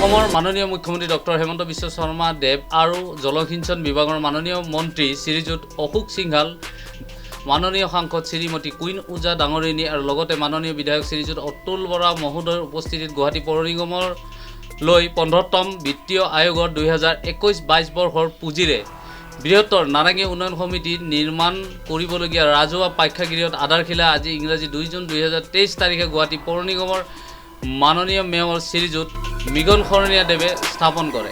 অসমৰ মাননীয় মুখ্যমন্ত্ৰী ডক্টৰ হেমন্ত বিশ্ব শৰ্মা দেৱ আৰু জলসিঞ্চন বিভাগৰ মাননীয় মন্ত্ৰী শ্ৰীযুত অশোক সিংঘাল, মাননীয় সাংসদ শ্ৰীমতী কুইন ওজা ডাঙৰীণী আৰু লগতে মাননীয় বিধায়ক শ্ৰীযুত অতুল বৰা মহোদয়ৰ উপস্থিতিত গুৱাহাটী পৌৰ নিগমৰ লৈ 15তম বিত্তীয় আয়োগৰ 2021-22 বৰ্ষৰ পুঁজিৰে বৃহত্তৰ নাৰেঙ্গী উন্নয়ন সমিতি নিৰ্মাণ কৰিবলগীয়া ৰাজহুৱা প্ৰেক্ষাগৃহত আধাৰশিলা আজি ইংৰাজী 2 জুন 2023 তাৰিখে গুৱাহাটী পৌৰ নিগমৰ মাননীয় মেয়ৰ শ্ৰীযুত মৃগন শৰণীয়া দেৱে স্থাপন কৰে।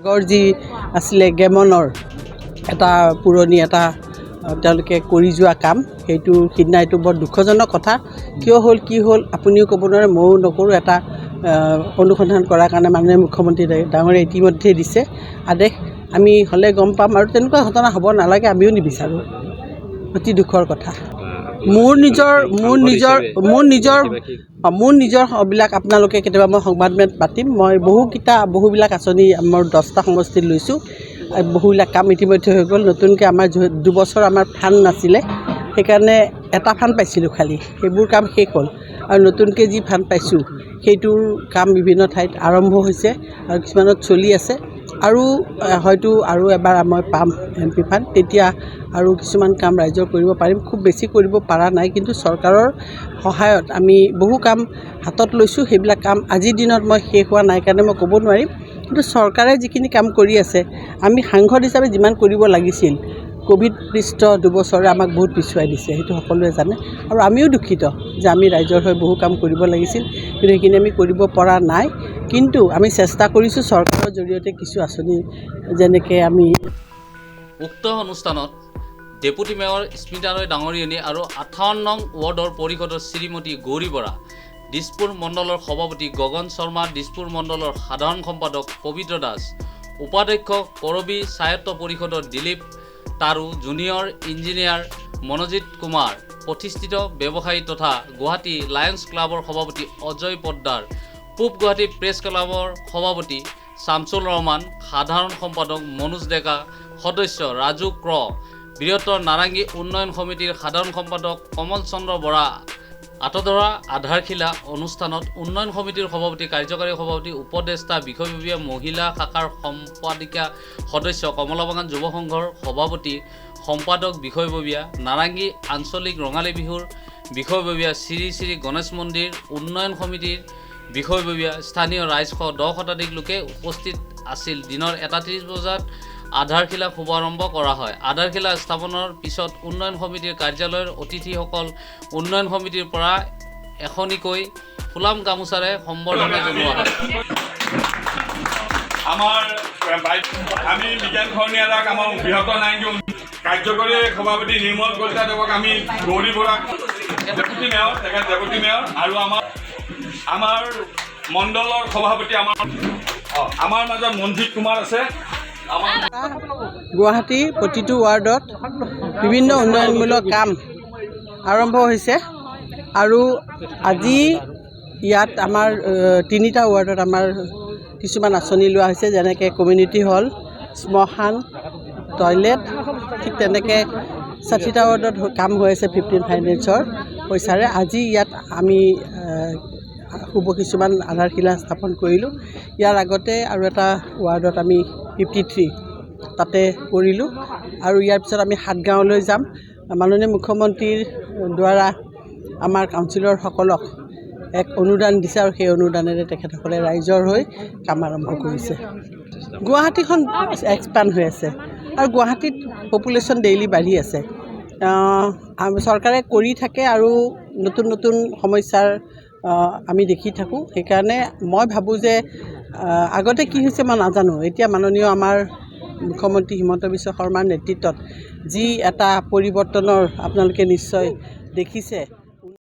আগৰ যি আছিলে গেমনৰ এটা পুৰণি এটা তেওঁলোকে কৰি যোৱা কাম, সেইটো সিদিনা এইটো বৰ দুখজনক কথা। কিয় হ'ল কি হ'ল আপুনিও ক'ব নোৱাৰে, ময়ো নকৰোঁ। এটা অনুসন্ধান কৰাৰ কাৰণে মাননীয় মুখ্যমন্ত্ৰী ডাঙৰীয়াই ইতিমধ্যে দিছে আদেশ। আমি হ'লে গম পাম, আৰু তেনেকুৱা ঘটনা হ'ব নালাগে, আমিও নিবিচাৰোঁ। অতি দুখৰ কথা। মোৰ নিজৰবিলাক আপোনালোকে কেতিয়াবা মই সংবাদমেলত পাতিম। মই বহুবিলাক আঁচনি মোৰ 10টা সমষ্টিত লৈছোঁ। বহুবিলাক কাম ইতিমধ্যে হৈ গ'ল। নতুনকৈ আমাৰ 2 বছৰ আমাৰ ফাণ্ড নাছিলে, সেইকাৰণে এটা ফাণ্ড পাইছিলোঁ খালী, সেইবোৰ কাম শেষ হ'ল। আৰু নতুনকৈ যি ফাণ্ড পাইছোঁ সেইটোৰ কাম বিভিন্ন ঠাইত আৰম্ভ হৈছে আৰু কিছুমানত চলি আছে। আৰু হয়তো আৰু এবাৰ মই পাম MP ফাণ্ড, তেতিয়া আৰু কিছুমান কাম ৰাইজৰ কৰিব পাৰিম। খুব বেছি কৰিব পৰা নাই, কিন্তু চৰকাৰৰ সহায়ত আমি বহু কাম হাতত লৈছোঁ। সেইবিলাক কাম আজিৰ দিনত মই শেষ হোৱা নাই কাৰণে মই ক'ব নোৱাৰিম, কিন্তু চৰকাৰে যিখিনি কাম কৰি আছে, আমি সাংসদ হিচাপে যিমান কৰিব লাগিছিল, ক'ভিড পৃষ্ঠ 2 বছৰে আমাক বহুত পিছুৱাই দিছে, সেইটো সকলোৱে জানে। আৰু আমিও দুখিত যে আমি ৰাইজৰ হৈ বহু কাম কৰিব লাগিছিল, কিন্তু সেইখিনি আমি কৰিব পৰা নাই। কিন্তু আমি চেষ্টা কৰিছোঁ চৰকাৰৰ জৰিয়তে কিছু আঁচনি, যেনেকৈ আমি উক্ত অনুষ্ঠানত ডেপুটি মেয়ৰ স্মিতা ৰয় ডাঙৰীয়নী আৰু 58 নং ৱাৰ্ডৰ পৰিষদৰ শ্ৰীমতী গৌৰী বৰা, দিছপুৰ মণ্ডলৰ সভাপতি গগন শৰ্মা, দিছপুৰ মণ্ডলৰ সাধাৰণ সম্পাদক পবিত্ৰ দাস, উপাধ্যক্ষ কৰবী স্বায়ত্ত পৰিষদৰ দিলীপ তাৰু, জুনিয়ৰ ইঞ্জিনিয়াৰ মনোজিত কুমাৰ, প্ৰতিষ্ঠিত ব্যৱসায়ী তথা গুৱাহাটী লায়ন্স ক্লাবৰ সভাপতি অজয় পদ্দাৰ, পূব গুৱাহাটী প্ৰেছ ক্লাবৰ সভাপতি শামছুল ৰহমান, সাধাৰণ সম্পাদক মনোজ ডেকা, সদস্য ৰাজু ক্ৰ, বৃহত্তৰ নাৰেঙ্গী উন্নয়ন সমিতিৰ সাধাৰণ সম্পাদক কমল চন্দ্ৰ বৰা আঁতধৰা আধাৰশিলা অনুষ্ঠানত উন্নয়ন সমিতিৰ সভাপতি, কাৰ্যকাৰী সভাপতি, উপদেষ্টা, বিষয়ববীয়া, মহিলা শাখাৰ সম্পাদিকা সদস্য, কমলা বাগান যুৱ সংঘৰ সভাপতি সম্পাদক, বিষয়ববীয়া, নাৰেঙ্গী আঞ্চলিক ৰঙালী বিহুৰ বিষয়ববীয়া, শ্ৰী শ্ৰী গণেশ মন্দিৰ উন্নয়ন সমিতিৰ বিষয়ববীয়া, স্থানীয় ৰাইজসহ 10 শতাধিক লোকে উপস্থিত আছিল। দিনৰ 1:30 বজাত আধাৰশিলা শুভাৰম্ভ কৰা হয়। আধাৰশিলা স্থাপনৰ পিছত উন্নয়ন সমিতিৰ কাৰ্যালয়ৰ অতিথিসকল উন্নয়ন সমিতিৰ পৰা এখনিকৈ ফুলাম গামোচাৰে সম্বৰ্ধনা জনোৱা হয়। আমি বিজ্ঞান খৰণীয়াক আমাৰ বৃহত্তৰ নাৰেঙ্গী কাৰ্যকৰী সভাপতি নিৰ্মল কলিতা দেৱক, আমি গৌৰী বৰাক ডেপুটি মেয়ৰ আৰু আমাৰ মণ্ডলৰ সভাপতি আমাৰ মাজত মনজিত কুমাৰ আছে। গুৱাহাটীৰ প্ৰতিটো ৱাৰ্ডত বিভিন্ন উন্নয়নমূলক কাম আৰম্ভ হৈছে, আৰু আজি ইয়াত আমাৰ 3টা ৱাৰ্ডত আমাৰ কিছুমান আঁচনি লোৱা হৈছে, যেনেকৈ কমিউনিটি হল, শ্মশান, টয়লেট। ঠিক তেনেকৈ 60টা ৱাৰ্ডত কাম হৈ আছে 15 ফাইনেন্সৰ পইচাৰে। আজি ইয়াত আমি কিছুমান আধাৰশিলা স্থাপন কৰিলোঁ। ইয়াৰ আগতে আৰু এটা ৱাৰ্ডত আমি 53 তাতে কৰিলোঁ, আৰু ইয়াৰ পিছত আমি 7 গাঁৱলৈ যাম। মাননীয় মুখ্যমন্ত্ৰীৰ দ্বাৰা আমাৰ কাউন্সিলৰসকলক এক অনুদান দিছে, আৰু সেই অনুদানেৰে তেখেতসকলে ৰাইজৰ হৈ কাম আৰম্ভ কৰিছে। গুৱাহাটীখন এক্সপাণ্ড হৈ আছে, আৰু গুৱাহাটীত পপুলেশ্যন ডেইলি বাঢ়ি আছে। চৰকাৰে কৰি থাকে, আৰু নতুন নতুন সমস্যাৰ আমি দেখি থাকোঁ। সেইকাৰণে মই ভাবোঁ যে আগতে কি হৈছে মই নাজানো, এতিয়া মাননীয় আমাৰ মুখ্যমন্ত্ৰী হিমন্ত বিশ্ব শৰ্মাৰ নেতৃত্বত যি এটা পৰিৱৰ্তনৰ আপোনালোকে নিশ্চয় দেখিছে।